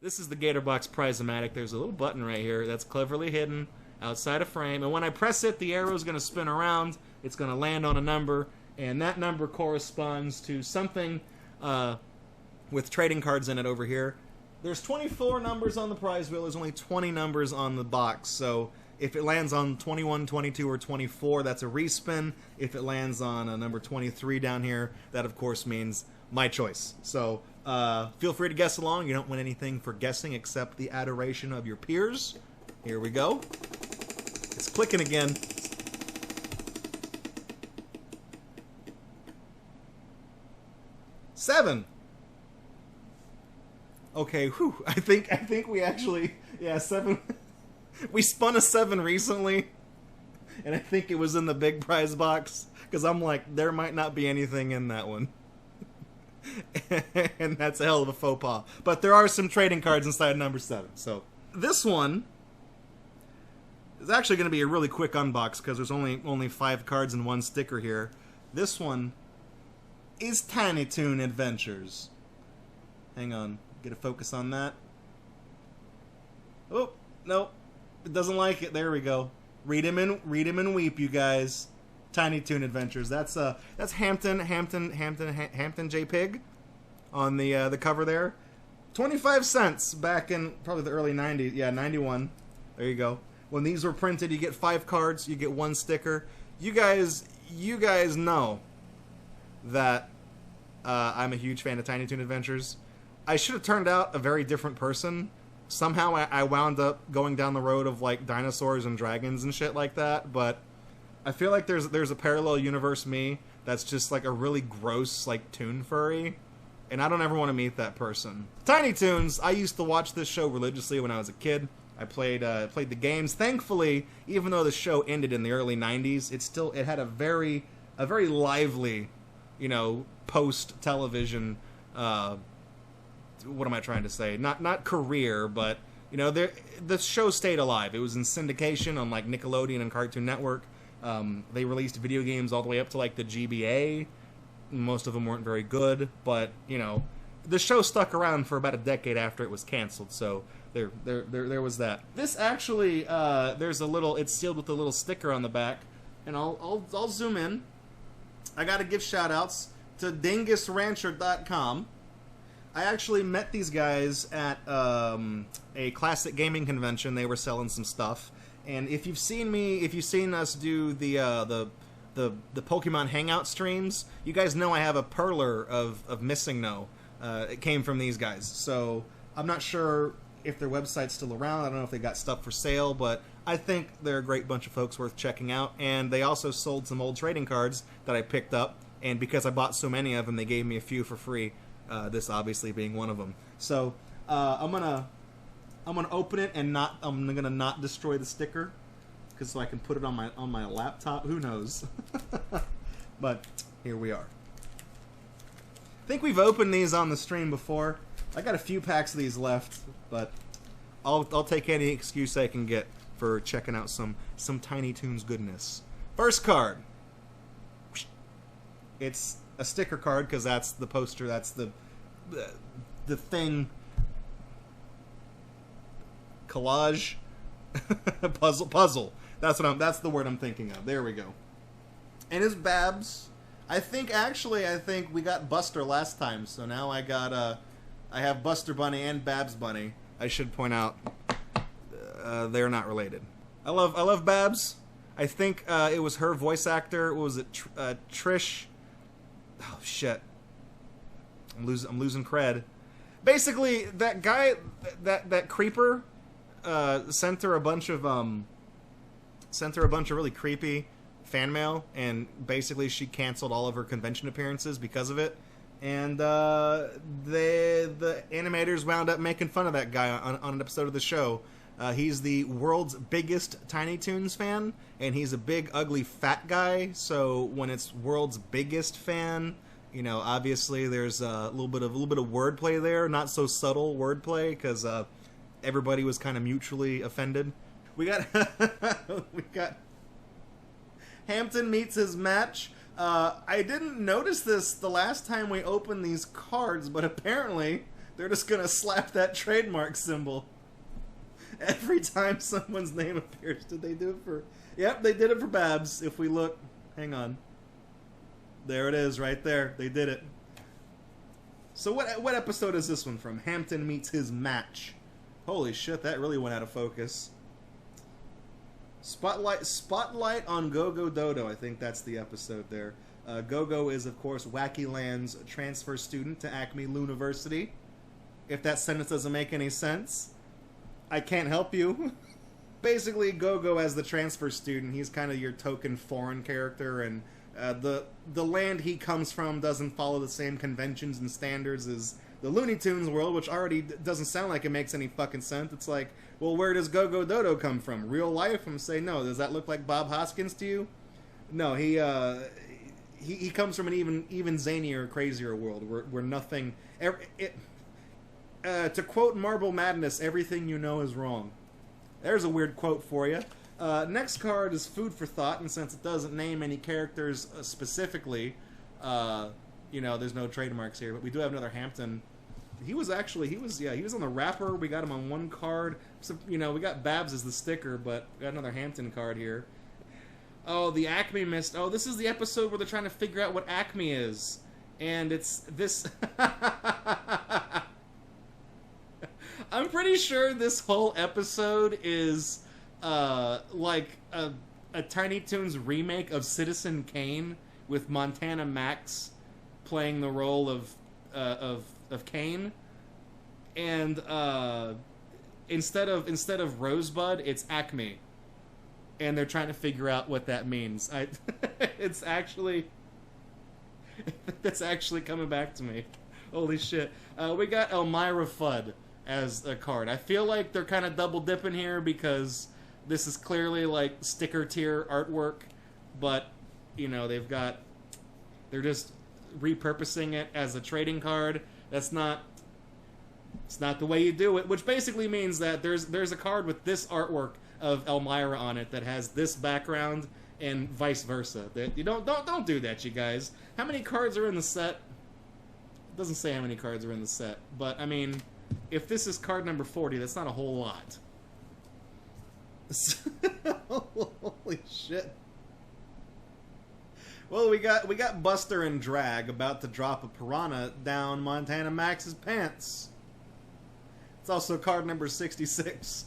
This is the Gatorbox prize Ematic. There's a little button right here that's cleverly hidden outside a frame, and when I press it, the arrow is going to spin around. It's going to land on a number, and that number corresponds to something with trading cards in it over here. There's 24 numbers on the prize wheel. There's only 20 numbers on the box, so if it lands on 21, 22, or 24, that's a respin. If it lands on a number 23 down here, that of course means my choice. So feel free to guess along. You don't win anything for guessing except the adoration of your peers. Here we go. It's clicking again. Seven. Okay, whew. I think we actually, yeah, 7. We spun a 7 recently, and I think it was in the big prize box, because I'm like, there might not be anything in that one. And that's a hell of a faux pas. But there are some trading cards inside number 7. So this one is actually going to be a really quick unbox, because there's only 5 cards and 1 sticker here. This one is Tiny Toons Adventures. Hang on, get a focus on that. Oh, no. It doesn't like it. There we go. Read him and weep, you guys. Tiny Toons Adventures. That's Hampton J Pig on the cover there. 25 cents back in probably the early 90s. Yeah, 91. There you go. When these were printed, you get 5 cards, you get 1 sticker. You guys know that I'm a huge fan of Tiny Toons Adventures. I should have turned out a very different person. Somehow I wound up going down the road of like dinosaurs and dragons and shit like that, but I feel like there's a parallel universe me that's just like a really gross like Toon furry, and I don't ever want to meet that person. Tiny Toons, I used to watch this show religiously when I was a kid. I played the games. Thankfully, even though the show ended in the early 90s, it had a very lively, you know, post-television what am I trying to say? Not career, but you know, the show stayed alive. It was in syndication on like Nickelodeon and Cartoon Network. They released video games all the way up to like the GBA. Most of them weren't very good, but you know, the show stuck around for about a decade after it was canceled. So there was that. This actually, there's a little. It's sealed with a little sticker on the back, and I'll zoom in. I got to give shout outs to DingusRancher.com. I actually met these guys at a classic gaming convention. They were selling some stuff, and if you've seen us do the Pokemon Hangout streams, you guys know I have a perler of Missing No. It came from these guys, so I'm not sure if their website's still around. I don't know if they got stuff for sale, but I think they're a great bunch of folks worth checking out. And they also sold some old trading cards that I picked up, and because I bought so many of them, they gave me a few for free. This obviously being one of them. So I'm gonna open it and I'm gonna not destroy the sticker, because so I can put it on my laptop. Who knows? But here we are. I think we've opened these on the stream before. I got a few packs of these left, but I'll take any excuse I can get for checking out some Tiny Toons goodness. First card. It's a sticker card, because that's the poster, that's the thing. Collage. puzzle. That's the word I'm thinking of. There we go. And it's Babs. I think we got Buster last time, so now I have Buster Bunny and Babs Bunny. I should point out they're not related. I love Babs. I think it was her voice actor. What was it? Trish. Oh shit! I'm losing cred. Basically, that guy, that creeper, sent her a bunch of really creepy fan mail, and basically she canceled all of her convention appearances because of it. And the animators wound up making fun of that guy on an episode of the show. He's the world's biggest Tiny Toons fan, and he's a big, ugly, fat guy. So when it's world's biggest fan, you know, obviously there's a little bit of wordplay there, not so subtle wordplay, because everybody was kind of mutually offended. We got Hampton meets his match. I didn't notice this the last time we opened these cards, but apparently They're just gonna slap that trademark symbol every time someone's name appears. Did they do it for... Yep, they did it for Babs. If we look... Hang on. There it is, right there. They did it. So what episode is this one from? Hampton meets his match. Holy shit, that really went out of focus. Spotlight on Go-Go Dodo. I think that's the episode there. Go-Go is, of course, Wacky Land's transfer student to Acme Luniversity. If that sentence doesn't make any sense, I can't help you. Basically, Go-Go as the transfer student, he's kind of your token foreign character, and the land he comes from doesn't follow the same conventions and standards as the Looney Tunes world, which already doesn't sound like it makes any fucking sense. It's like, well, where does Go-Go Dodo come from? Real life? I'm saying, no. Does that look like Bob Hoskins to you? No, he comes from an even zanier, crazier world where nothing... to quote Marble Madness, everything you know is wrong. There's a weird quote for you. Next card is food for thought, and since it doesn't name any characters specifically, you know, there's no trademarks here, but we do have another Hampton. He was on the wrapper. We got him on one card. So, you know, we got Babs as the sticker, but we got another Hampton card here. Oh, the Acme mist. Oh, this is the episode where they're trying to figure out what Acme is. And it's this... I'm pretty sure this whole episode is like a Tiny Toons remake of Citizen Kane with Montana Max playing the role of Kane, and instead of Rosebud, it's Acme, and they're trying to figure out what that means. It's actually that's actually coming back to me. Holy shit! We got Elmira Fudd as a card. I feel like they're kind of double dipping here because this is clearly like sticker tier artwork, but you know they're just repurposing it as a trading card. It's not the way you do it, which basically means that there's a card with this artwork of Elmira on it that has this background and vice versa. That you don't do that, you guys. How many cards are in the set? It doesn't say how many cards are in the set, but I mean, if this is card number 40, that's not a whole lot. Holy shit. Well, we got Buster and Drag about to drop a piranha down Montana Max's pants. It's also card number 66.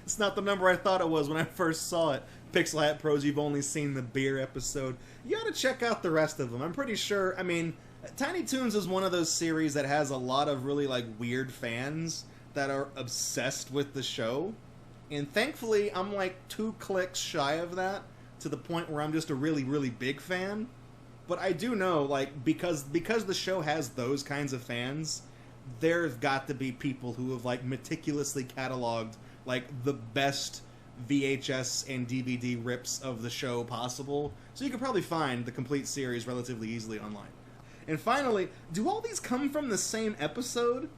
It's not the number I thought it was when I first saw it. Pixel Hat Pros, you've only seen the beer episode. You ought to check out the rest of them. I'm pretty sure, I mean, Tiny Toons is one of those series that has a lot of really, like, weird fans that are obsessed with the show. And thankfully, I'm like 2 clicks shy of that, to the point where I'm just a really, really big fan. But I do know, like, because the show has those kinds of fans, there's got to be people who have, like, meticulously cataloged, like, the best VHS and DVD rips of the show possible. So you could probably find the complete series relatively easily online. And finally, do all these come from the same episode?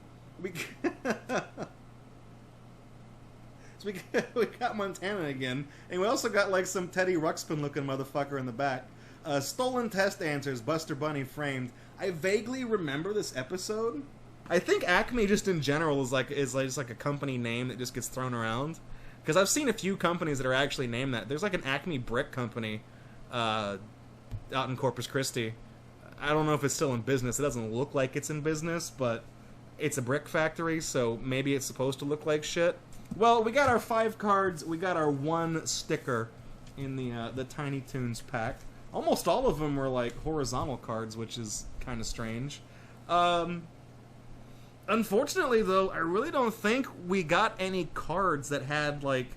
So we got Montana again, and we also got like some Teddy Ruxpin looking motherfucker in the back. Stolen test answers, Buster Bunny framed. I vaguely remember this episode. I think Acme just in general is just like a company name that just gets thrown around. Because I've seen a few companies that are actually named that. There's like an Acme Brick Company out in Corpus Christi. I don't know if it's still in business. It doesn't look like it's in business, but it's a brick factory, so maybe it's supposed to look like shit. Well, we got our 5 cards. We got our 1 sticker in the Tiny Toons pack. Almost all of them were like horizontal cards, which is kind of strange. Unfortunately, though, I really don't think we got any cards that had like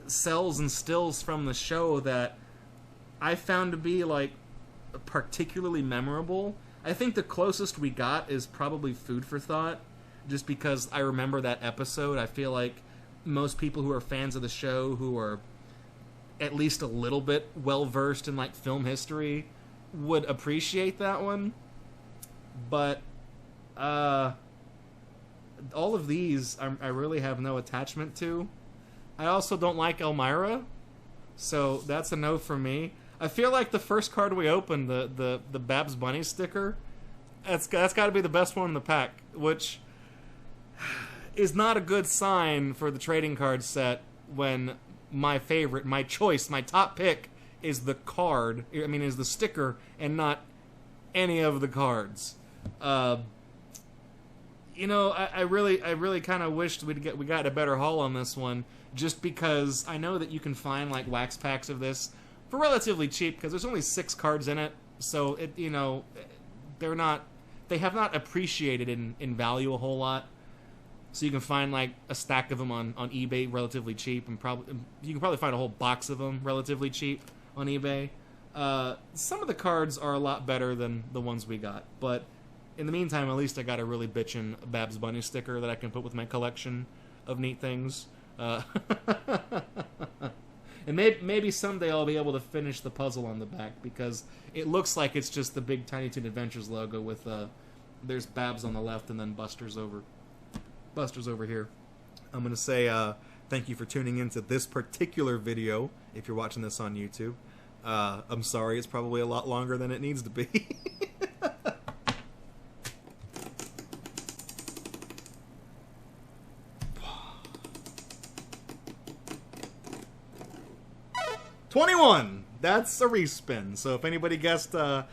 cells and stills from the show that I found to be like particularly memorable. I think the closest we got is probably Food for Thought, just because I remember that episode. I feel like most people who are fans of the show, who are at least a little bit well-versed in like film history, would appreciate that one. But all of these I really have no attachment to. I also don't like Elmira, so that's a no for me. I feel like the first card we opened, the Babs Bunny sticker, that's got to be the best one in the pack. which is not a good sign for the trading card set when my favorite, my choice, my top pick is the card, is the sticker and not any of the cards. You know, I really kind of wished we got a better haul on this one, just because I know that you can find like wax packs of this for relatively cheap because there's only 6 cards in it, so it, you know, they have not appreciated in value a whole lot. So you can find like a stack of them on eBay relatively cheap, and you can probably find a whole box of them relatively cheap on eBay. Some of the cards are a lot better than the ones we got, but in the meantime, at least I got a really bitchin' Babs Bunny sticker that I can put with my collection of neat things. And maybe someday I'll be able to finish the puzzle on the back, because it looks like it's just the big Tiny Toon Adventures logo with there's Babs on the left and then Buster's over here. I'm gonna say thank you for tuning into this particular video if you're watching this on YouTube. I'm sorry it's probably a lot longer than it needs to be. $21! That's a respin. So if anybody guessed, Jack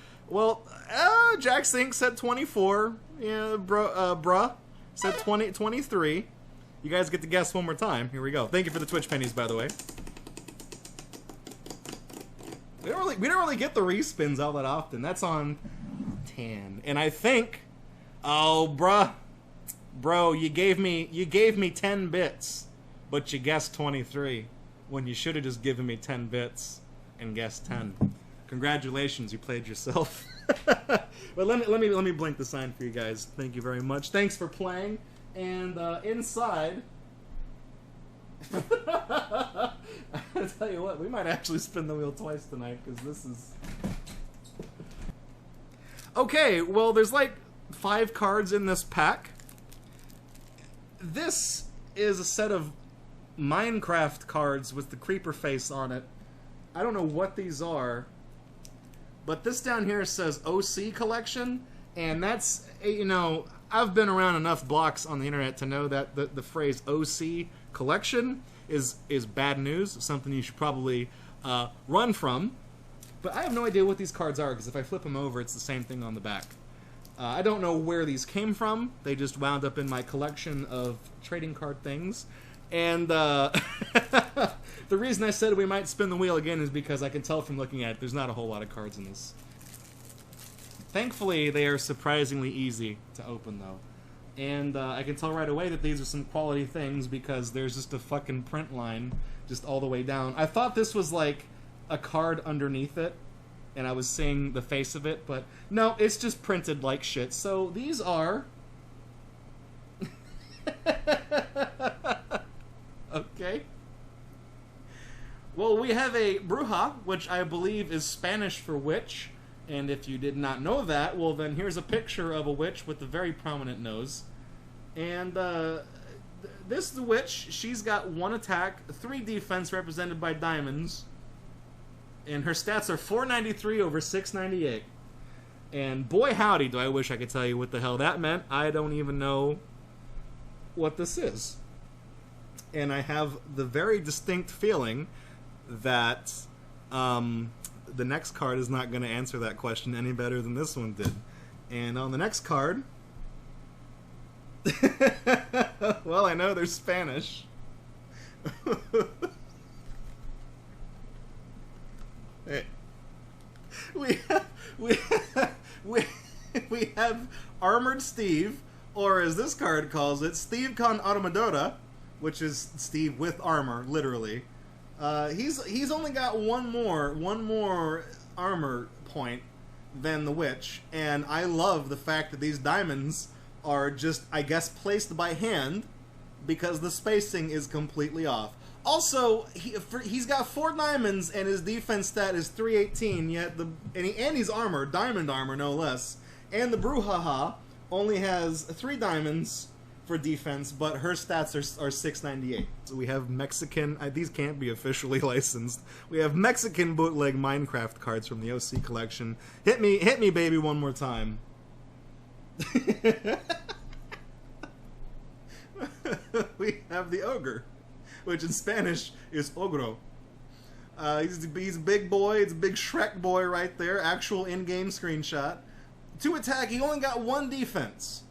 Sink said 24. Yeah, bruh said 23. You guys get to guess one more time. Here we go. Thank you for the Twitch pennies, by the way. We don't really get the respins all that often. That's on 10. And I think, bro, you gave me 10 bits, but you guessed 23. When you should have just given me 10 bits and guessed 10. Congratulations, you played yourself. But let me blink the sign for you guys. Thank you very much. Thanks for playing. And inside, I gotta tell you what, we might actually spin the wheel twice tonight, because this is okay. Well, there's like 5 cards in this pack. This is a set of Minecraft cards with the creeper face on it. I don't know what these are, but this down here says OC collection, and that's, you know, I've been around enough blocks on the internet to know that the phrase OC collection is bad news, something you should probably run from. But I have no idea what these cards are, because if I flip them over, it's the same thing on the back. I don't know where these came from. They just wound up in my collection of trading card things. And the reason I said we might spin the wheel again is because I can tell from looking at it, there's not a whole lot of cards in this. Thankfully, they are surprisingly easy to open, though. And I can tell right away that these are some quality things, because there's just a fucking print line just all the way down. I thought this was like a card underneath it, and I was seeing the face of it, but no, it's just printed like shit. So these are... Okay. Well, we have a bruja, which I believe is Spanish for witch. And if you did not know that, well, then here's a picture of a witch with a very prominent nose. And this witch, she's got 1 attack, 3 defense represented by diamonds. And her stats are 493 over 698. And boy howdy, do I wish I could tell you what the hell that meant. I don't even know what this is. And I have the very distinct feeling that the next card is not going to answer that question any better than this one did. And on the next card... well, I know they're Spanish. Hey. We have Armored Steve, or as this card calls it, Steve con Armadura, which is Steve with armor, literally. He's only got one more armor point than the witch, and I love the fact that these diamonds are just, I guess, placed by hand, because the spacing is completely off. Also, he's got 4 diamonds, and his defense stat is 318, yet and he's armor, diamond armor no less, and the Brouhaha only has 3 diamonds for defense, but her stats are 698. So we have Mexican, these can't be officially licensed. We have Mexican bootleg Minecraft cards from the OC collection. Hit me baby one more time. have the ogre, which in Spanish is ogro. He's a big boy. It's a big Shrek boy right there. Actual in-game screenshot. 2 attack. He only got 1 defense.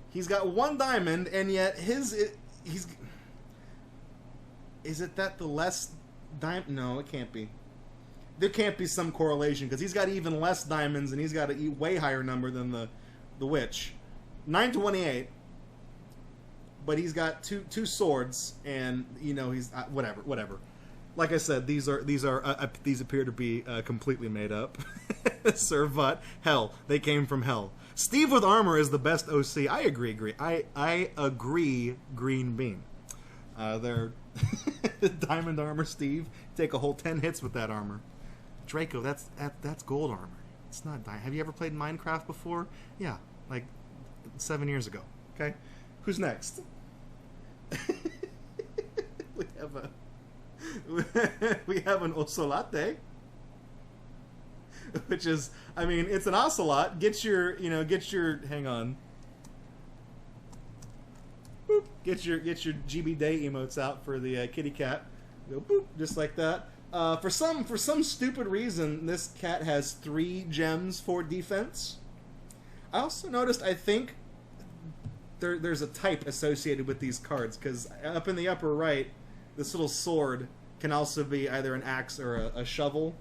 He's got 1 diamond, and yet he's... Is it that the less diamond... No, it can't be. There can't be some correlation, because he's got even less diamonds, and he's got a way higher number than the witch. 928. But he's got two swords, and, you know, he's... whatever. Like I said, these appear to be completely made up. Servat, hell, they came from hell. Steve with armor is the best OC. I agree. I agree. Green bean. They're diamond armor. Steve, take a whole 10 hits with that armor. Draco, that's gold armor. It's not diamond. Have you ever played Minecraft before? Yeah, like 7 years ago. Okay, who's next? We have an ocelot, which is, I mean, it's an ocelot. Get your, hang on. Boop. Get your GB Day emotes out for the kitty cat. Go boop, just like that. For some stupid reason, this cat has 3 gems for defense. I also noticed, I think there's a type associated with these cards, because up in the upper right, this little sword can also be either an axe or a shovel.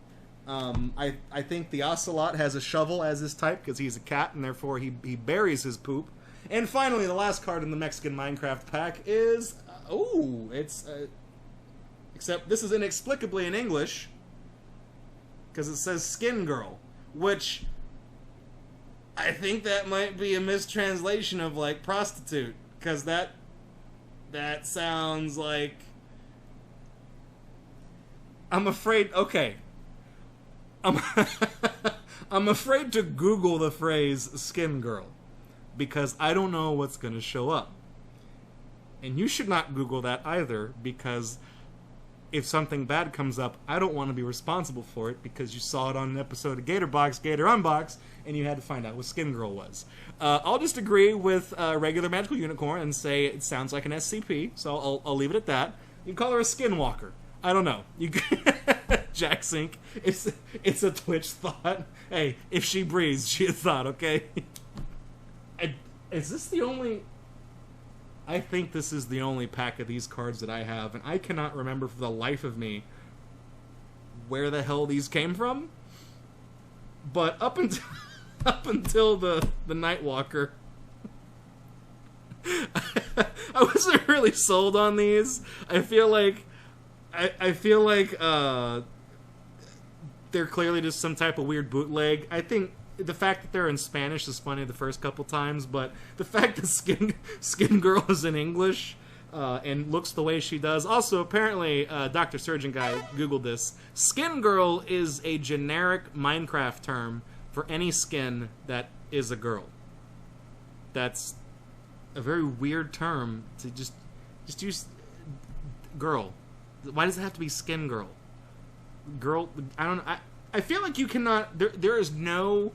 I think the ocelot has a shovel as his type because he's a cat, and therefore he buries his poop. And finally, the last card in the Mexican Minecraft pack is... except this is inexplicably in English, because it says Skin Girl, which I think that might be a mistranslation of, like, prostitute, because that sounds like... I'm afraid... Okay. I'm afraid to Google the phrase Skin Girl, because I don't know what's going to show up. And you should not Google that either, because if something bad comes up, I don't want to be responsible for it, because you saw it on an episode of GatorBox, GatorUNbox, and you had to find out what Skin Girl was. I'll just agree with regular Magical Unicorn and say it sounds like an SCP, so I'll leave it at that. You can call her a Skinwalker. I don't know. You Jack Sink. It's a Twitch thought. Hey, if she breathes, she a thought, okay? Is this the only... I think this is the only pack of these cards that I have, and I cannot remember for the life of me where the hell these came from. But up until the Nightwalker, I wasn't really sold on these. I feel like they're clearly just some type of weird bootleg. I think the fact that they're in Spanish is funny the first couple times, but the fact that Skin Girl is in English and looks the way she does. Also, apparently, Dr. Surgeon Guy Googled this. Skin Girl is a generic Minecraft term for any skin that is a girl. That's a very weird term to just use girl. Why does it have to be Skin Girl? Girl, I don't know. I feel like you cannot... There is no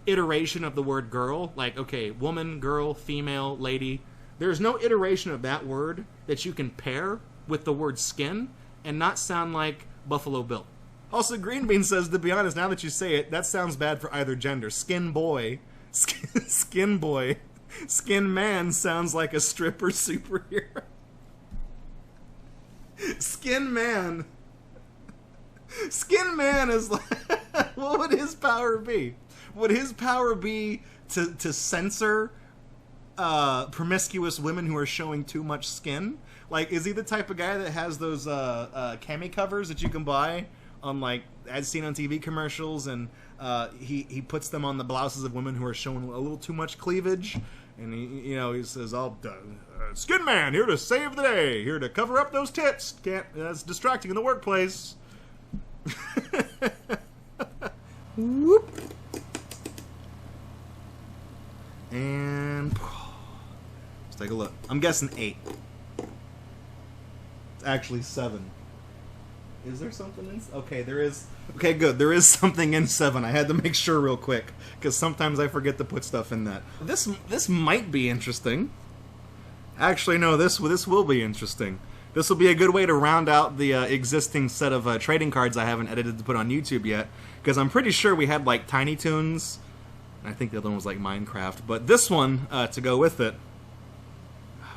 iteration of the word girl. Like, okay, woman, girl, female, lady. There's no iteration of that word that you can pair with the word skin and not sound like Buffalo Bill. Also, Green Bean says, to be honest, now that you say it, that sounds bad for either gender. Skin boy. Skin boy. Skin man sounds like a stripper superhero. Skin man. Skin man is like... What would his power be? Would his power be to censor promiscuous women who are showing too much skin? Like, is he the type of guy that has those cami covers that you can buy on, like, as seen on TV commercials, and he puts them on the blouses of women who are showing a little too much cleavage, and he says, "I'll Skin Man, here to save the day, here to cover up those tits. That's distracting in the workplace." Whoop. And let's take a look. I'm guessing 8. It's actually 7. Is there something in... Okay, there is... Okay, good. There is something in 7. I had to make sure real quick, because sometimes I forget to put stuff in that. This might be interesting. Actually, no, this will be interesting. This will be a good way to round out the existing set of trading cards I haven't edited to put on YouTube yet, because I'm pretty sure we had, like, Tiny Toons, and I think the other one was, like, Minecraft, but this one, to go with it...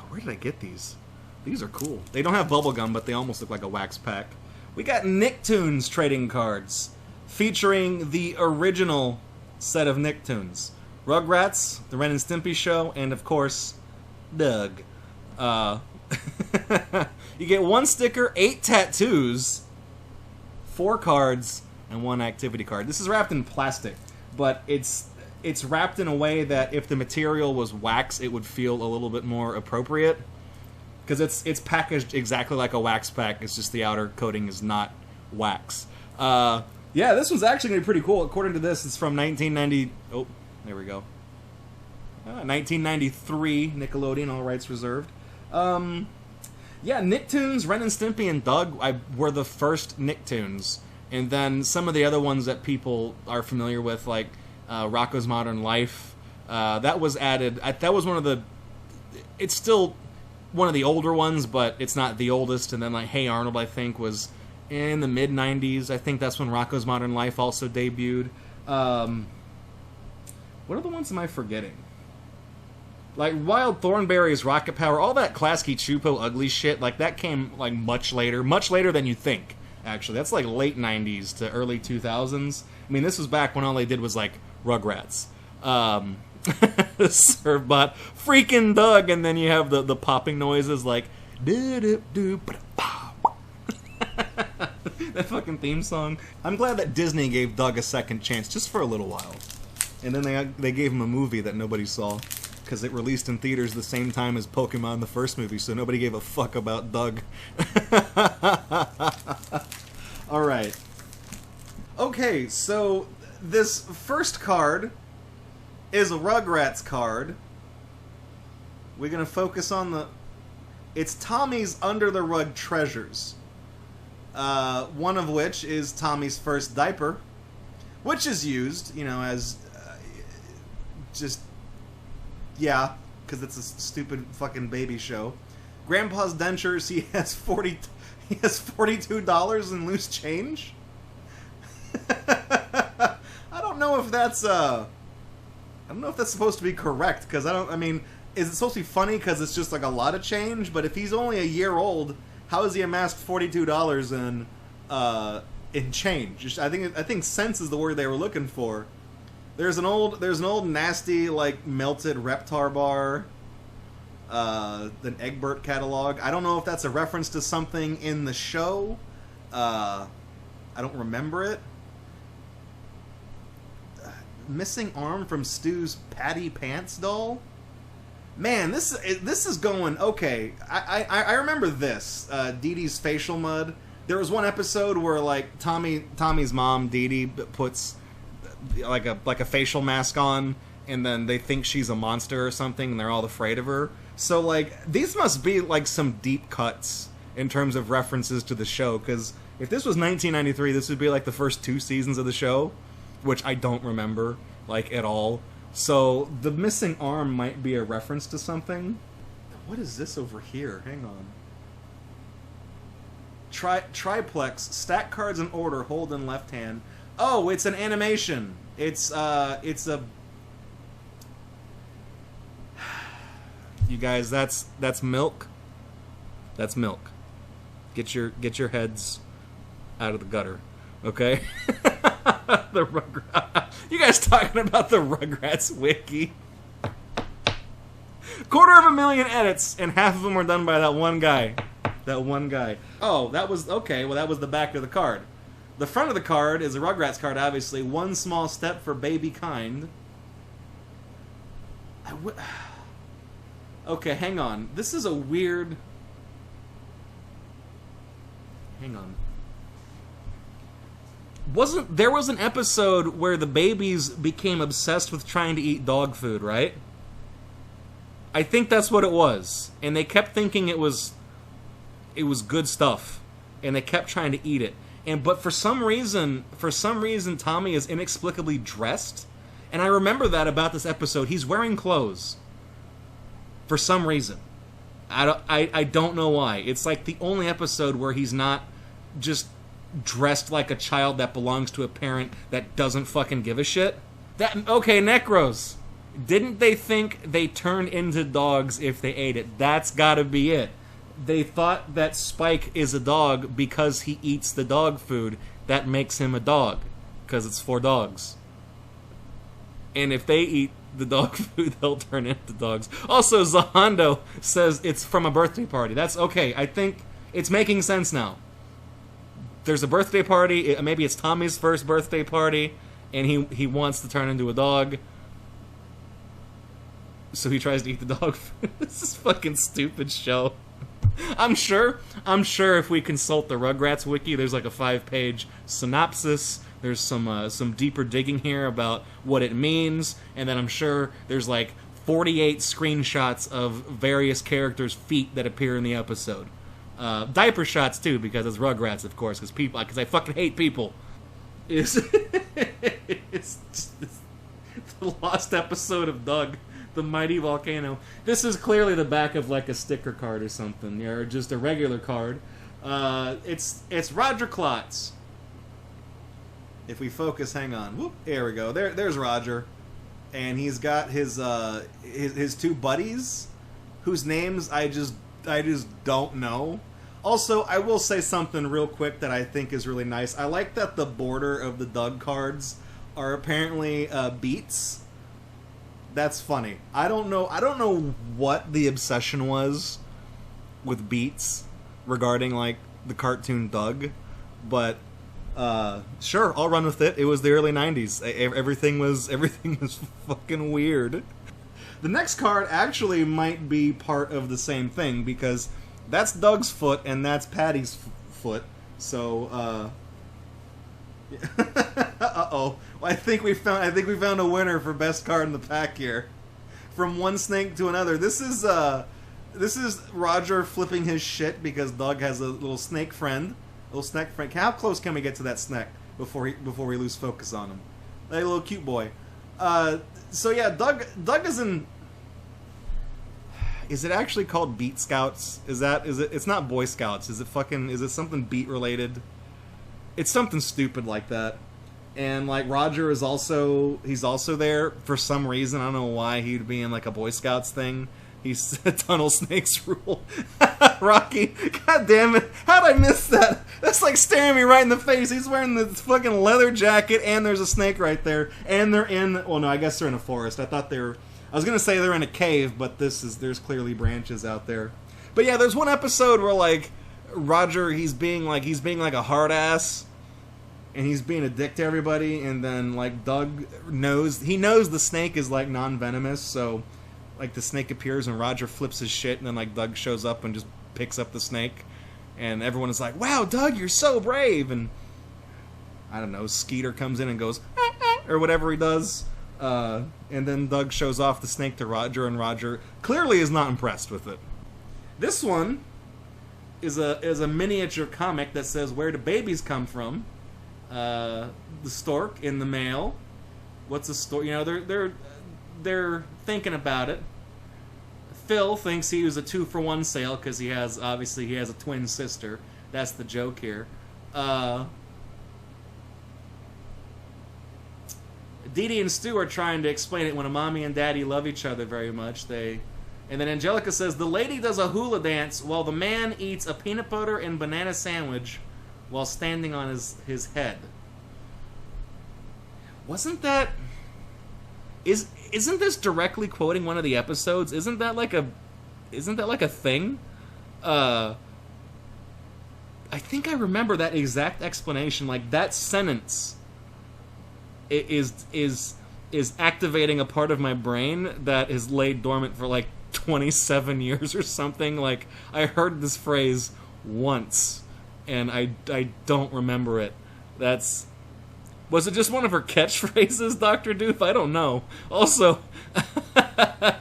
Where did I get these? These are cool. They don't have bubblegum, but they almost look like a wax pack. We got Nicktoons trading cards, featuring the original set of Nicktoons. Rugrats, the Ren and Stimpy Show, and, of course, Doug. You get 1 sticker, 8 tattoos, 4 cards, and 1 activity card. This is wrapped in plastic, but it's wrapped in a way that if the material was wax, it would feel a little bit more appropriate. Because it's packaged exactly like a wax pack, it's just the outer coating is not wax. Yeah, this one's actually going to be pretty cool. According to this, it's from 1990... Oh, there we go. 1993, Nickelodeon, all rights reserved. Yeah, Nicktoons, Ren and Stimpy, and Doug were the first Nicktoons. And then some of the other ones that people are familiar with, like Rocko's Modern Life, that was added. That was one of the... It's still one of the older ones, but it's not the oldest. And then, like, Hey Arnold, I think, was in the mid-90s. I think that's when Rocko's Modern Life also debuted. What other ones am I forgetting? Like, Wild Thornberry's Rocket Power, all that Klasky Chupo ugly shit, like, that came, like, much later than you think, actually. That's, like, late 90s to early 2000s. I mean, this was back when all they did was, like, Rugrats. Servbot, freaking Doug, and then you have the popping noises, like, that fucking theme song. I'm glad that Disney gave Doug a second chance, just for a little while. And then they gave him a movie that nobody saw, because it released in theaters the same time as Pokemon, the first movie, so nobody gave a fuck about Doug. Alright. Okay, so this first card is a Rugrats card. We're going to focus on the... It's Tommy's Under the Rug Treasures. One of which is Tommy's first diaper, which is used, you know, as... just... Yeah, because it's a stupid fucking baby show. Grandpa's dentures, he has $42 in loose change. I don't know if that's supposed to be correct, because I mean, is it supposed to be funny because it's just like a lot of change? But if he's only a year old, how has he amassed $42 in change? I think cents is the word they were looking for. There's an old nasty, like, melted Reptar bar, an Egbert catalog. I don't know if that's a reference to something in the show. I don't remember it. Missing arm from Stu's Patty Pants doll. Man, this is going okay. I remember this. Dee Dee's facial mud. There was one episode where, like, Tommy's mom, Dee Dee, puts like a facial mask on, and then they think she's a monster or something, and they're all afraid of her. So, like, these must be, like, some deep cuts in terms of references to the show, because if this was 1993, this would be, like, the first 2 seasons of the show, which I don't remember, like, at all. So, the missing arm might be a reference to something. What is this over here? Hang on. Triplex. Stack cards in order, hold in left hand. Oh, it's an animation. It's a... You guys, that's milk. That's milk. Get your heads out of the gutter, okay? The Rugrats. You guys talking about the Rugrats wiki? 250,000 edits, and half of them were done by that one guy. That one guy. Oh, that was okay. Well, that was the back of the card. The front of the card is a Rugrats card, obviously. One small step for baby kind. Okay, hang on. This is a weird... Hang on. There was an episode where the babies became obsessed with trying to eat dog food, right? I think that's what it was. And they kept thinking it was good stuff. And they kept trying to eat it. But for some reason, Tommy is inexplicably dressed. And I remember that about this episode. He's wearing clothes. For some reason. I don't know why. It's like the only episode where he's not just dressed like a child that belongs to a parent that doesn't fucking give a shit. Okay, Necros. Didn't they think they turned into dogs if they ate it? That's gotta be it. They thought that Spike is a dog because he eats the dog food. That makes him a dog. Because it's for dogs. And if they eat the dog food, they'll turn into dogs. Also, Zahando says it's from a birthday party. That's okay. I think it's making sense now. There's a birthday party. Maybe it's Tommy's first birthday party, and he wants to turn into a dog. So he tries to eat the dog food. This is fucking stupid show. I'm sure if we consult the Rugrats wiki, there's like a 5-page synopsis. There's some deeper digging here about what it means, and then I'm sure there's like 48 screenshots of various characters' feet that appear in the episode. Diaper shots too, because it's Rugrats, of course, because I fucking hate people. It's the lost episode of Doug, the mighty volcano. This is clearly the back of like a sticker card or something, or just a regular card. It's Roger Klotz. If we focus, hang on. Whoop, there we go. There's Roger, and he's got his two buddies, whose names I just don't know. Also, I will say something real quick that I think is really nice. I like that the border of the Doug cards are apparently beats. That's funny. I don't know what the obsession was with beats regarding like the cartoon Doug, but sure, I'll run with it. It was the early 90s. Everything was fucking weird. The next card actually might be part of the same thing, because that's Doug's foot and that's Patty's foot. So uh-oh. I think we found a winner for best card in the pack here. From one snake to another. This is Roger flipping his shit because Doug has a little snake friend. Little snack friend. How close can we get to that snack before we lose focus on him? That little cute boy. So yeah, Doug is in. Is it actually called Beat Scouts? Is it? It's not Boy Scouts. Is it something beat related? It's something stupid like that. And like Roger is also there for some reason. I don't know why he'd be in like a Boy Scouts thing. He's Tunnel Snakes rule. Rocky, god damn it. How'd I miss that? That's like staring me right in the face. He's wearing the fucking leather jacket and there's a snake right there. And they're in, well no, I guess they're in a forest. I was gonna say they're in a cave, but there's clearly branches out there. But yeah, there's one episode where like Roger, he's being like a hard ass. And he's being a dick to everybody, and then like Doug knows the snake is like non-venomous, so like the snake appears and Roger flips his shit, and then like Doug shows up and just picks up the snake, and everyone is like, "Wow, Doug, you're so brave!" And I don't know, Skeeter comes in and goes or whatever he does, and then Doug shows off the snake to Roger, and Roger clearly is not impressed with it. This one is a miniature comic that says "Where do babies come from?" The stork in the mail. What's a stork? You know, they're thinking about it. Phil thinks he was a 2-for-1 sale because he has a twin sister. That's the joke here. Dee Dee and Stu are trying to explain it when a mommy and daddy love each other very much. And then Angelica says the lady does a hula dance while the man eats a peanut butter and banana sandwich while standing on his head. Isn't this directly quoting one of the episodes? Isn't that like a thing? I think I remember that exact explanation. Like that sentence is activating a part of my brain that is laid dormant for like 27 years or something. Like I heard this phrase once and I don't remember it. Was it just one of her catchphrases, Dr. Doof? I don't know. Also,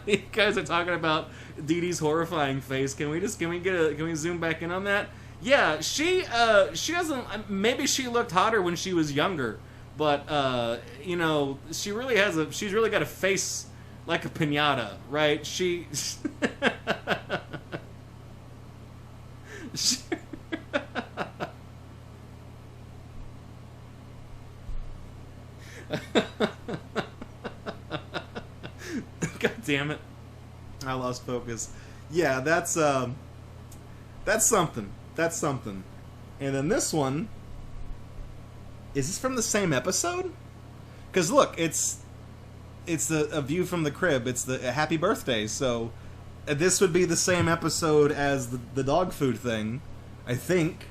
you guys are talking about Dee Dee's horrifying face. Can we zoom back in on that? Yeah, she doesn't. Maybe she looked hotter when she was younger, but she's really got a face like a piñata, right? God damn it. I lost focus. Yeah, that's something. That's something. And then this one, is this from the same episode? Because look, it's a view from the crib. It's the happy birthday. So this would be the same episode as the dog food thing, I think,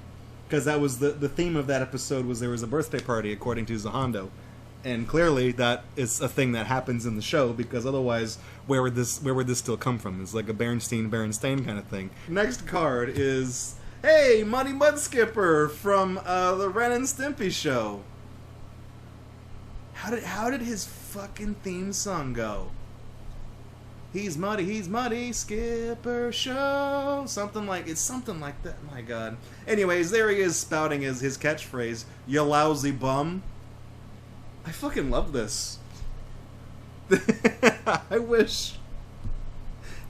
because that was the theme of that episode was there was a birthday party according to Zahondo. And clearly that is a thing that happens in the show, because otherwise where would this still come from? It's like a Berenstain kind of thing. Next card is, hey, Muddy Mudskipper from the Ren and Stimpy show. How did his fucking theme song go? He's muddy, Skipper show. Something like that. My God. Anyways, there he is spouting his catchphrase, "You lousy bum." I fucking love this. I wish.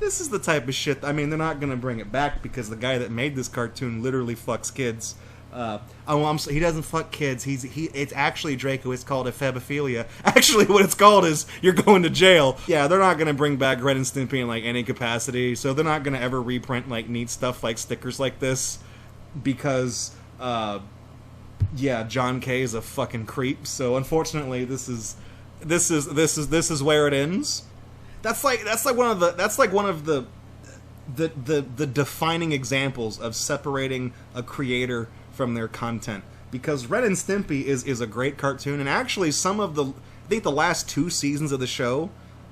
This is the type of shit. I mean, they're not gonna bring it back because the guy that made this cartoon literally fucks kids. He doesn't fuck kids. It's actually Draco. It's called ephebophilia. Actually, what it's called is you're going to jail. Yeah, they're not gonna bring back Ren and Stimpy in like any capacity. So they're not gonna ever reprint like neat stuff like stickers like this because. Yeah, John K is a fucking creep. So unfortunately, this is where it ends. That's like one of the defining examples of separating a creator from their content. Because Ren and Stimpy is a great cartoon, and actually I think the last 2 seasons of the show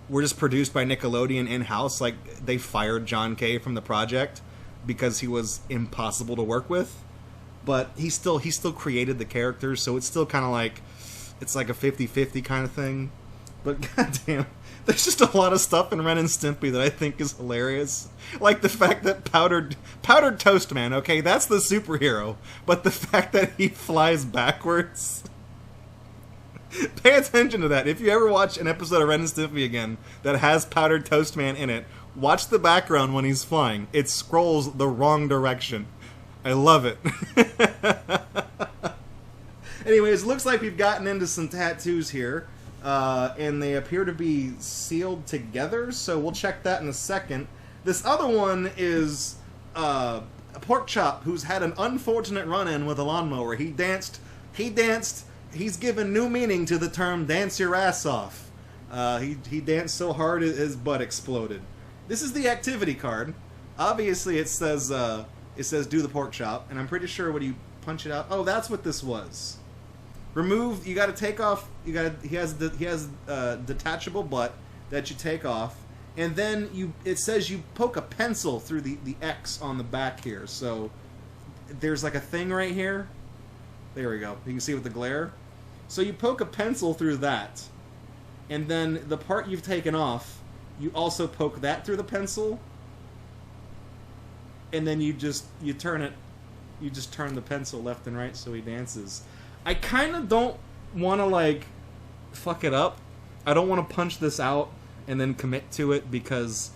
were just produced by Nickelodeon in-house. Like, they fired John K from the project because he was impossible to work with. But he still created the characters, so it's still kind of like, it's like a 50-50 kind of thing. But goddamn, there's just a lot of stuff in Ren and Stimpy that I think is hilarious. Like the fact that Powdered Toast Man, okay, that's the superhero. But the fact that he flies backwards. Pay attention to that. If you ever watch an episode of Ren and Stimpy again that has Powdered Toast Man in it, watch the background when he's flying. It scrolls the wrong direction. I love it. Anyways, looks like we've gotten into some tattoos here. And they appear to be sealed together, so we'll check that in a second. This other one is a Porkchop who's had an unfortunate run-in with a lawnmower. He danced. He's given new meaning to the term "dance your ass off." He danced so hard his butt exploded. This is the activity card. Obviously, it says do the Porkchop, and I'm pretty sure when you punch it out. Oh, that's what this was. Remove. You got to take off. He has detachable butt that you take off, and then it says you poke a pencil through the X on the back here. So there's like a thing right here. There we go. You can see with the glare. So you poke a pencil through that, and then the part you've taken off, you also poke that through the pencil, and then you turn it. You just turn the pencil left and right so he dances. I kind of don't want to, like, fuck it up. I don't want to punch this out and then commit to it because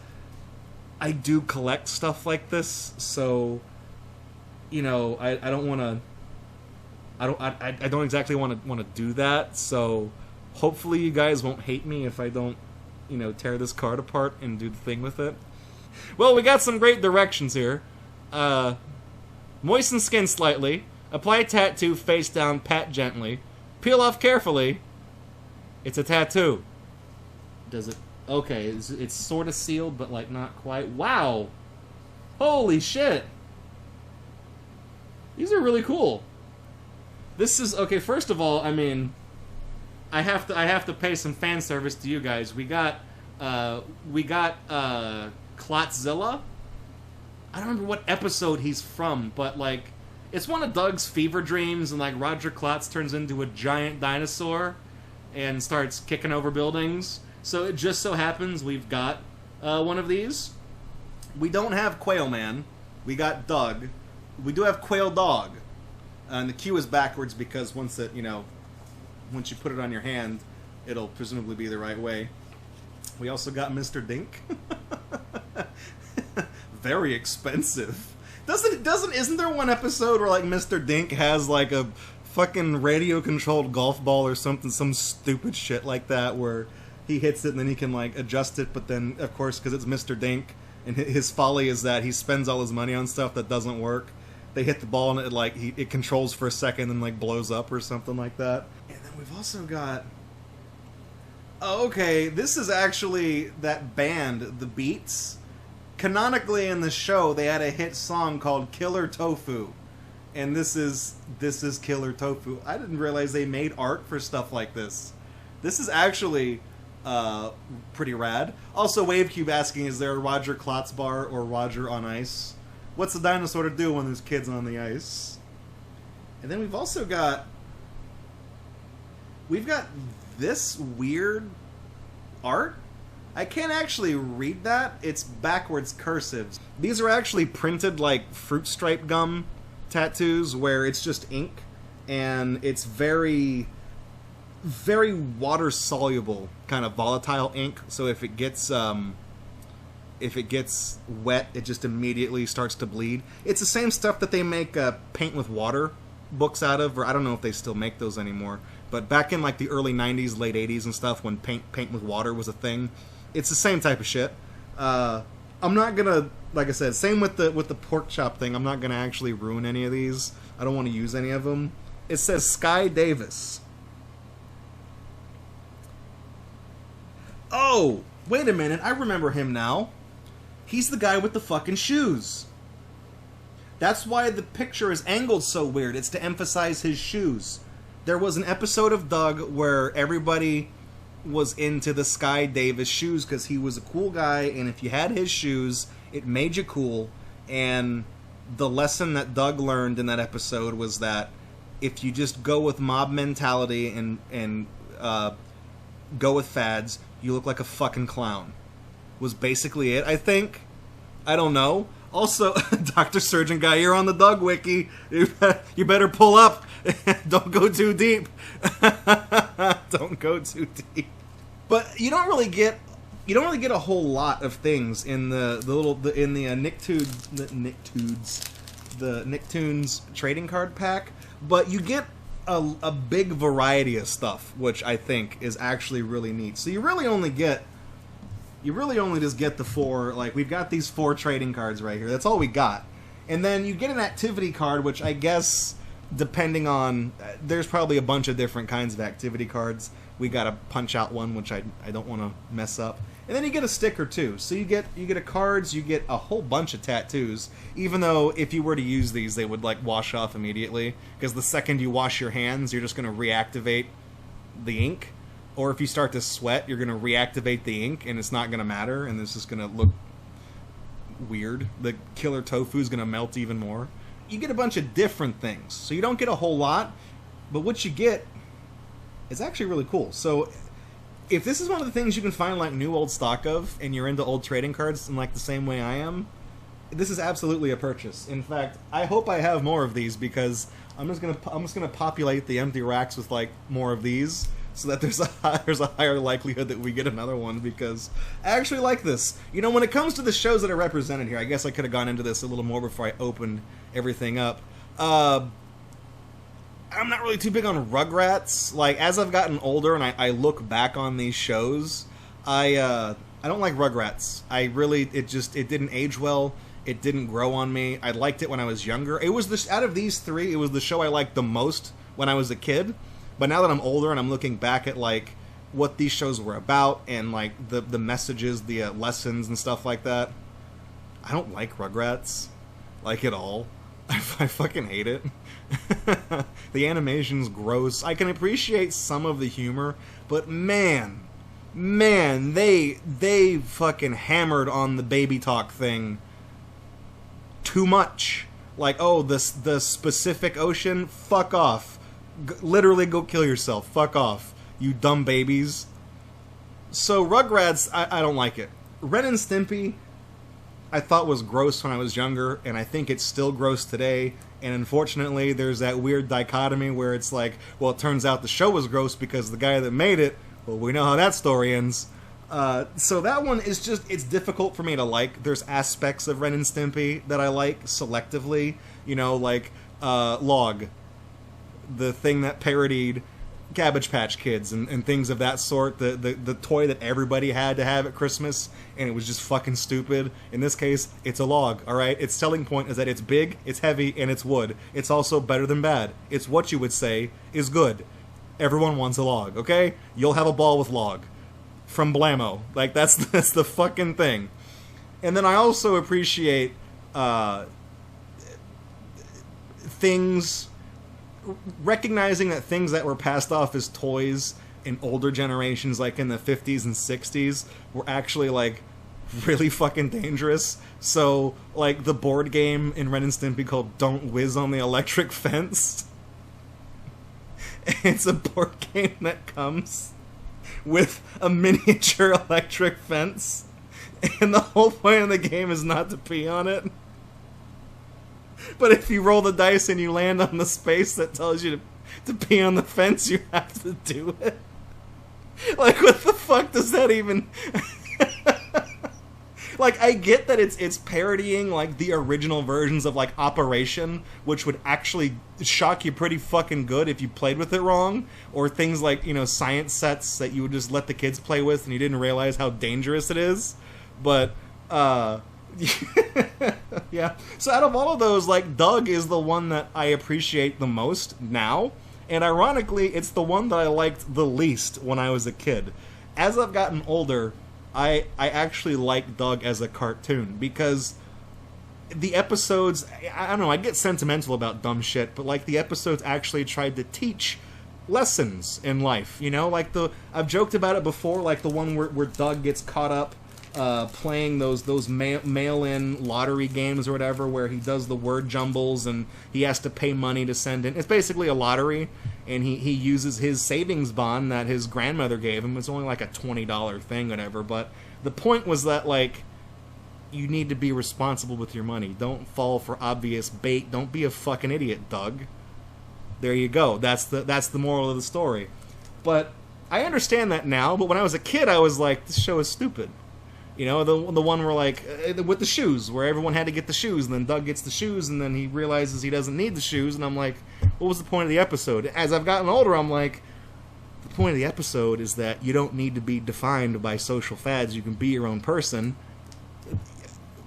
I do collect stuff like this. So, you know, I don't want to. I don't exactly want to do that. So, hopefully, you guys won't hate me if I don't, you know, tear this card apart and do the thing with it. Well, we got some great directions here. Moisten skin slightly. Apply tattoo face down, pat gently. Peel off carefully. It's a tattoo. Does it? Okay, it's sort of sealed, but like not quite. Wow! Holy shit! These are really cool. This is okay. First of all, I mean, I have to pay some fan service to you guys. We got Klotzilla. I don't remember what episode he's from, but like. It's one of Doug's fever dreams, and like Roger Klotz turns into a giant dinosaur and starts kicking over buildings. So it just so happens we've got one of these. We don't have Quail Man. We got Doug. We do have Quail Dog. And the Q is backwards because once you put it on your hand, it'll presumably be the right way. We also got Mr. Dink. Very expensive. Isn't there one episode where like Mr. Dink has like a fucking radio controlled golf ball or something, some stupid shit like that, where he hits it and then he can like adjust it, but then of course because it's Mr. Dink and his folly is that he spends all his money on stuff that doesn't work. They hit the ball and it controls for a second and like blows up or something like that. And then we've also got, oh, okay, this is actually that band, The Beats. Canonically in the show, they had a hit song called Killer Tofu. And this is Killer Tofu. I didn't realize they made art for stuff like this. This is actually pretty rad. Also, WaveCube asking, is there a Roger Klotz bar or Roger on Ice? What's the dinosaur to do when there's kids on the ice? And then we've also got... We've got this weird art. I can't actually read that. It's backwards cursives. These are actually printed like fruit stripe gum tattoos where it's just ink and it's very, very water soluble, kind of volatile ink. So if it gets wet, it just immediately starts to bleed. It's the same stuff that they make paint with water books out of, or I don't know if they still make those anymore. But back in like the early 90s, late 80s and stuff, when paint with water was a thing, it's the same type of shit. I'm not gonna, like I said, same with the Porkchop thing. I'm not gonna actually ruin any of these. I don't want to use any of them. It says Sky Davis. Oh, wait a minute. I remember him now. He's the guy with the fucking shoes. That's why the picture is angled so weird. It's to emphasize his shoes. There was an episode of Doug where everybody was into the Sky Davis shoes because he was a cool guy, and if you had his shoes, it made you cool. And the lesson that Doug learned in that episode was that if you just go with mob mentality and go with fads, you look like a fucking clown. Was basically it, I think. I don't know. Also, Dr. Surgeon Guy, you're on the Doug Wiki. You better pull up. Don't go too deep. Don't go too deep. But you don't really get a whole lot of things in the Nicktoons trading card pack. But you get a big variety of stuff, which I think is actually really neat. So you really only just get the four, like, we've got these 4 trading cards right here. That's all we got. And then you get an activity card, which I guess, depending on, there's probably a bunch of different kinds of activity cards. We got a punch-out one, which I don't want to mess up. And then you get a sticker, too. So you get a cards, you get a whole bunch of tattoos, even though if you were to use these, they would, like, wash off immediately. Because the second you wash your hands, you're just going to reactivate the ink. Or if you start to sweat, you're going to reactivate the ink, and it's not going to matter, and this is going to look weird. The Killer Tofu is going to melt even more. You get a bunch of different things, so you don't get a whole lot, but what you get is actually really cool. So if this is one of the things you can find like new old stock of, and you're into old trading cards in like the same way I am, this is absolutely a purchase. In fact, I hope I have more of these, because I'm just gonna populate the empty racks with like more of these, so that there's a higher likelihood that we get another one, because I actually like this. You know, when it comes to the shows that are represented here, I guess I could have gone into this a little more before I opened everything up. I'm not really too big on Rugrats. Like, as I've gotten older and I look back on these shows, I don't like Rugrats. It didn't age well. It didn't grow on me. I liked it when I was younger. It was out of these 3, it was the show I liked the most when I was a kid. But now that I'm older and I'm looking back at, like, what these shows were about and, like, the messages, the lessons and stuff like that, I don't like Rugrats, like, at all. I fucking hate it. The animation's gross. I can appreciate some of the humor, but man, they fucking hammered on the baby talk thing too much. Like, oh, the specific ocean? Fuck off. Literally go kill yourself. Fuck off, you dumb babies. So Rugrats, I don't like it. Ren and Stimpy, I thought was gross when I was younger, and I think it's still gross today. And unfortunately, there's that weird dichotomy where it's like, well, it turns out the show was gross because the guy that made it, well, we know how that story ends. So that one is just, it's difficult for me to like. There's aspects of Ren and Stimpy that I like selectively. You know, like Log, the thing that parodied Cabbage Patch Kids and things of that sort. The toy that everybody had to have at Christmas, and it was just fucking stupid. In this case, it's a log, alright? Its selling point is that it's big, it's heavy, and it's wood. It's also better than bad. It's what you would say is good. Everyone wants a log, okay? You'll have a ball with log. From Blammo. Like, that's the fucking thing. And then I also appreciate things, recognizing that things that were passed off as toys in older generations, like in the 50s and 60s, were actually, like, really fucking dangerous. So, like, the board game in Ren and Stimpy called Don't Whiz on the Electric Fence. It's a board game that comes with a miniature electric fence, and the whole point of the game is not to pee on it. But if you roll the dice and you land on the space that tells you to pee on the fence, you have to do it. Like, what the fuck does that even... Like, I get that it's parodying, like, the original versions of, like, Operation, which would actually shock you pretty fucking good if you played with it wrong, or things like, you know, science sets that you would just let the kids play with and you didn't realize how dangerous it is. But, yeah. So out of all of those, like, Doug is the one that I appreciate the most now, and ironically, it's the one that I liked the least when I was a kid. As I've gotten older, I actually like Doug as a cartoon, because the episodes, I don't know, I get sentimental about dumb shit, but, like, the episodes actually tried to teach lessons in life, you know? Like, I've joked about it before, like the one where Doug gets caught up playing those mail-in lottery games or whatever, where he does the word jumbles and he has to pay money to send in. It's basically a lottery, and he uses his savings bond that his grandmother gave him. It's only like a $20 thing, whatever, but the point was that, like, you need to be responsible with your money. Don't fall for obvious bait. Don't be a fucking idiot, Doug. There you go. That's the moral of the story. But I understand that now, but when I was a kid, I was like, this show is stupid. You know, the one where, like, with the shoes, where everyone had to get the shoes, and then Doug gets the shoes, and then he realizes he doesn't need the shoes, and I'm like, what was the point of the episode? As I've gotten older, I'm like, the point of the episode is that you don't need to be defined by social fads. You can be your own person.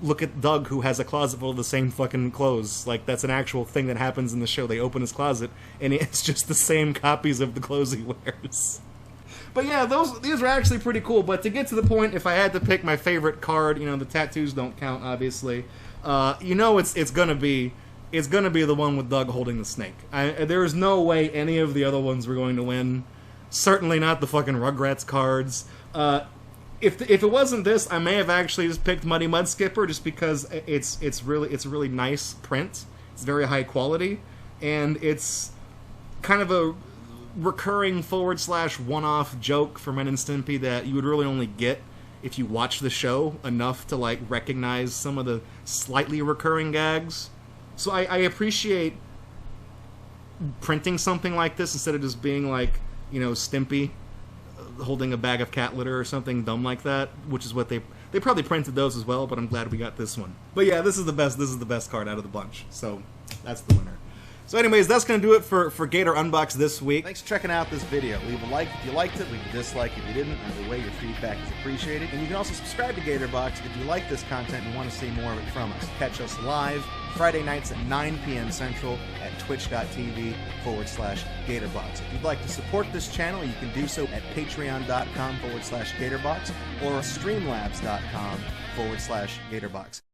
Look at Doug, who has a closet full of the same fucking clothes. Like, that's an actual thing that happens in the show. They open his closet, and it's just the same copies of the clothes he wears. But yeah, these are actually pretty cool. But to get to the point, if I had to pick my favorite card, you know, the tattoos don't count, obviously. You know, it's gonna be the one with Doug holding the snake. There is no way any of the other ones were going to win. Certainly not the fucking Rugrats cards. If it wasn't this, I may have actually just picked Muddy Mud Skipper, just because it's a really nice print. It's very high quality, and it's kind of a recurring / one-off joke from Ren and Stimpy that you would really only get if you watch the show enough to, like, recognize some of the slightly recurring gags. So I appreciate printing something like this instead of just being, like, you know, Stimpy holding a bag of cat litter or something dumb like that, which is what they probably printed those as well, but I'm glad we got this one. But yeah, this is the best card out of the bunch, so that's the winner. So anyways, that's going to do it for GatorUNbox this week. Thanks for checking out this video. Leave a like if you liked it, leave a dislike if you didn't. Either way, your feedback is appreciated. And you can also subscribe to GatorBox if you like this content and want to see more of it from us. Catch us live Friday nights at 9 p.m. Central at twitch.tv/GatorBox. If you'd like to support this channel, you can do so at patreon.com/GatorBox or streamlabs.com/GatorBox.